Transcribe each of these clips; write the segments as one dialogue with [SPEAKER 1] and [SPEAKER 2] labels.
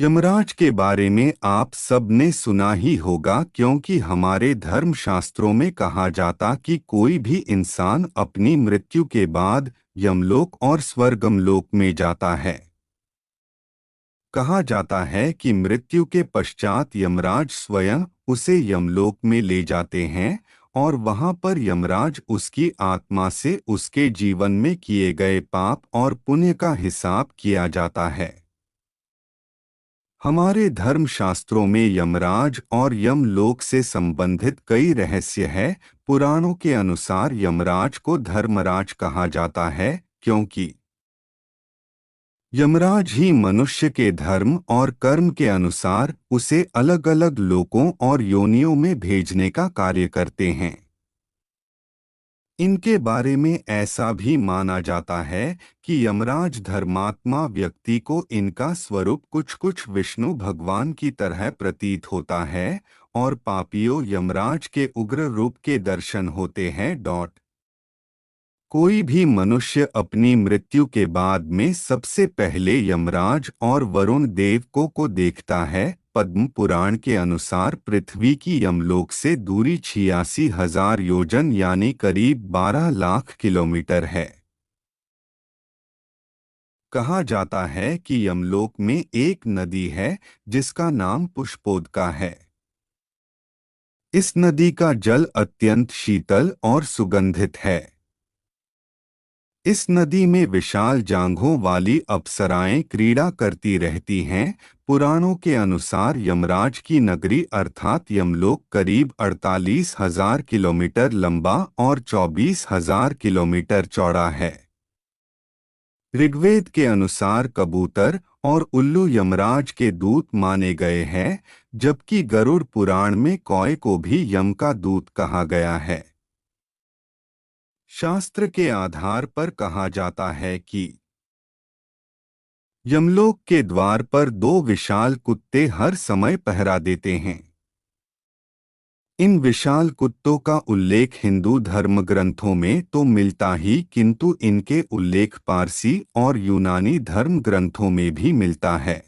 [SPEAKER 1] यमराज के बारे में आप सबने सुना ही होगा, क्योंकि हमारे धर्मशास्त्रों में कहा जाता कि कोई भी इंसान अपनी मृत्यु के बाद यमलोक और स्वर्गमलोक में जाता है। कहा जाता है कि मृत्यु के पश्चात यमराज स्वयं उसे यमलोक में ले जाते हैं और वहां पर यमराज उसकी आत्मा से उसके जीवन में किए गए पाप और पुण्य का हिसाब किया जाता है। हमारे धर्मशास्त्रों में यमराज और यमलोक से संबंधित कई रहस्य है। पुराणों के अनुसार यमराज को धर्मराज कहा जाता है, क्योंकि यमराज ही मनुष्य के धर्म और कर्म के अनुसार उसे अलग अलग लोकों और योनियों में भेजने का कार्य करते हैं। इनके बारे में ऐसा भी माना जाता है कि यमराज धर्मात्मा व्यक्ति को इनका स्वरूप कुछ कुछ विष्णु भगवान की तरह प्रतीत होता है और पापियों यमराज के उग्र रूप के दर्शन होते हैं। कोई भी मनुष्य अपनी मृत्यु के बाद में सबसे पहले यमराज और वरुण देव को देखता है। पद्म पुराण के अनुसार पृथ्वी की यमलोक से दूरी 86,000 योजन यानी करीब 12 लाख किलोमीटर है। कहा जाता है कि यमलोक में एक नदी है जिसका नाम पुष्पोदका है। इस नदी का जल अत्यंत शीतल और सुगंधित है। इस नदी में विशाल जांघों वाली अप्सराएं क्रीड़ा करती रहती हैं। पुराणों के अनुसार यमराज की नगरी अर्थात यमलोक करीब 48,000 किलोमीटर लंबा और 24,000 किलोमीटर चौड़ा है। ऋग्वेद के अनुसार कबूतर और उल्लू यमराज के दूत माने गए हैं, जबकि गरुड़ पुराण में कौए को भी यम का दूत कहा गया है। शास्त्र के आधार पर कहा जाता है कि यमलोक के द्वार पर दो विशाल कुत्ते हर समय पहरा देते हैं। इन विशाल कुत्तों का उल्लेख हिंदू धर्म ग्रंथों में तो मिलता ही, किंतु इनके उल्लेख पारसी और यूनानी धर्म ग्रंथों में भी मिलता है।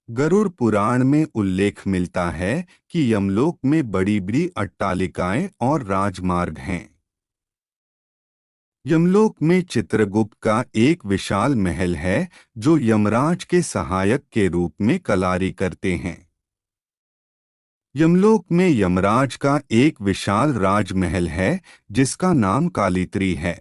[SPEAKER 1] गरुड़ पुराण में उल्लेख मिलता है कि यमलोक में बड़ी बड़ी अट्टालिकाएं और राजमार्ग हैं। यमलोक में चित्रगुप्त का एक विशाल महल है जो यमराज के सहायक के रूप में कलारी करते हैं। यमलोक में यमराज का एक विशाल राजमहल है जिसका नाम कालित्री है।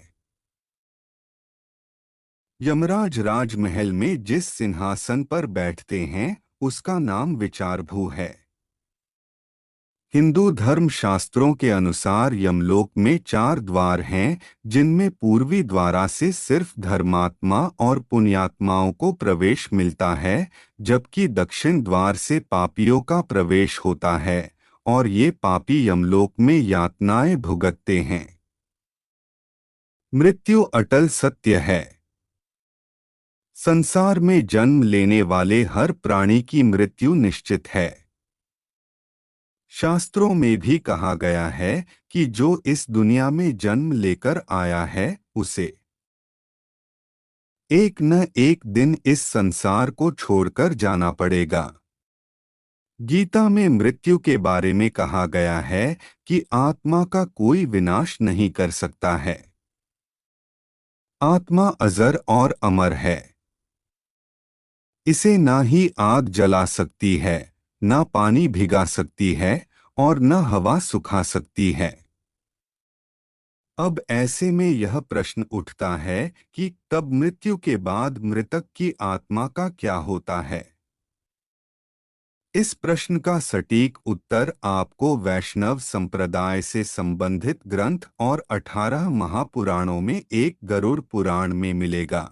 [SPEAKER 1] यमराज राजमहल में जिस सिंहासन पर बैठते हैं उसका नाम विचारभू है। हिंदू धर्म शास्त्रों के अनुसार यमलोक में 4 द्वार हैं, जिनमें पूर्वी द्वारा से सिर्फ धर्मात्मा और पुण्यात्माओं को प्रवेश मिलता है, जबकि दक्षिण द्वार से पापियों का प्रवेश होता है और ये पापी यमलोक में यातनाएं भुगतते हैं। मृत्यु अटल सत्य है। संसार में जन्म लेने वाले हर प्राणी की मृत्यु निश्चित है। शास्त्रों में भी कहा गया है कि जो इस दुनिया में जन्म लेकर आया है उसे एक न एक दिन इस संसार को छोड़कर जाना पड़ेगा। गीता में मृत्यु के बारे में कहा गया है कि आत्मा का कोई विनाश नहीं कर सकता है। आत्मा अजर और अमर है। इसे ना ही आग जला सकती है, ना पानी भिगा सकती है और न हवा सुखा सकती है। अब ऐसे में यह प्रश्न उठता है कि तब मृत्यु के बाद मृतक की आत्मा का क्या होता है? इस प्रश्न का सटीक उत्तर आपको वैष्णव संप्रदाय से संबंधित ग्रंथ और 18 महापुराणों में एक गरुड़ पुराण में मिलेगा।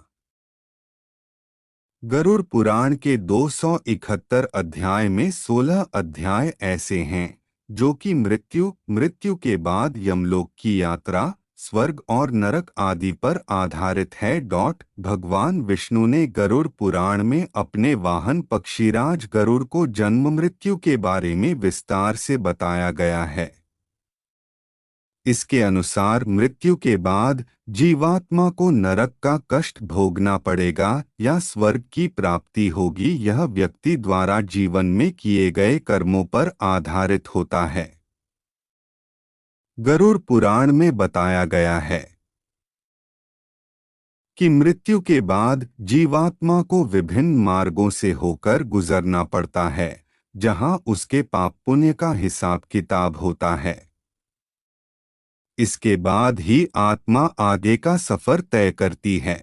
[SPEAKER 1] गरुड़ पुराण के 271 अध्याय में 16 अध्याय ऐसे हैं जो कि मृत्यु के बाद यमलोक की यात्रा, स्वर्ग और नरक आदि पर आधारित है। भगवान विष्णु ने गरुड़ पुराण में अपने वाहन पक्षीराज गरुड़ को जन्म मृत्यु के बारे में विस्तार से बताया गया है। इसके अनुसार मृत्यु के बाद जीवात्मा को नरक का कष्ट भोगना पड़ेगा या स्वर्ग की प्राप्ति होगी, यह व्यक्ति द्वारा जीवन में किए गए कर्मों पर आधारित होता है। गरुड़ पुराण में बताया गया है कि मृत्यु के बाद जीवात्मा को विभिन्न मार्गों से होकर गुजरना पड़ता है, जहां उसके पाप पुण्य का हिसाब किताब होता है। इसके बाद ही आत्मा आगे का सफर तय करती है।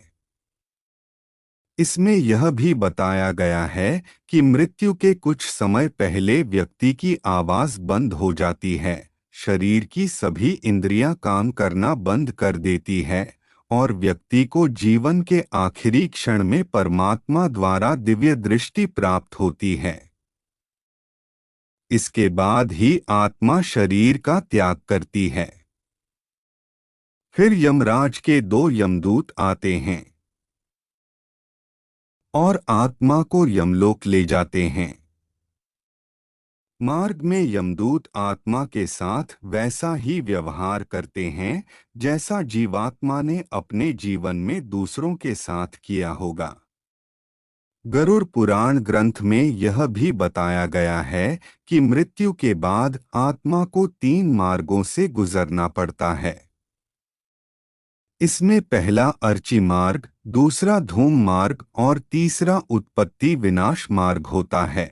[SPEAKER 1] इसमें यह भी बताया गया है कि मृत्यु के कुछ समय पहले व्यक्ति की आवाज बंद हो जाती है, शरीर की सभी इंद्रियां काम करना बंद कर देती है और व्यक्ति को जीवन के आखिरी क्षण में परमात्मा द्वारा दिव्य दृष्टि प्राप्त होती है। इसके बाद ही आत्मा शरीर का त्याग करती है। फिर यमराज के 2 यमदूत आते हैं और आत्मा को यमलोक ले जाते हैं। मार्ग में यमदूत आत्मा के साथ वैसा ही व्यवहार करते हैं जैसा जीवात्मा ने अपने जीवन में दूसरों के साथ किया होगा। गरुड़ पुराण ग्रंथ में यह भी बताया गया है कि मृत्यु के बाद आत्मा को 3 मार्गों से गुजरना पड़ता है। इसमें पहला अर्ची मार्ग, दूसरा धूम मार्ग और तीसरा उत्पत्ति विनाश मार्ग होता है।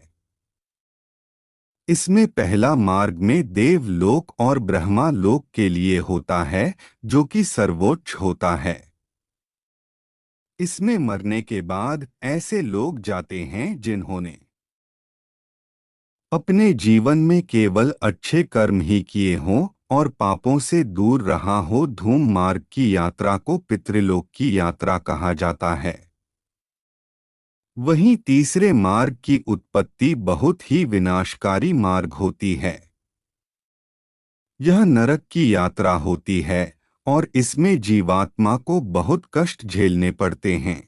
[SPEAKER 1] इसमें पहला मार्ग में देवलोक और ब्रह्मा लोक के लिए होता है, जो कि सर्वोच्च होता है। इसमें मरने के बाद ऐसे लोग जाते हैं जिन्होंने अपने जीवन में केवल अच्छे कर्म ही किए हों और पापों से दूर रहा हो। धूम मार्ग की यात्रा को पितृलोक की यात्रा कहा जाता है। वहीं तीसरे मार्ग की उत्पत्ति बहुत ही विनाशकारी मार्ग होती है। यह नरक की यात्रा होती है और इसमें जीवात्मा को बहुत कष्ट झेलने पड़ते हैं।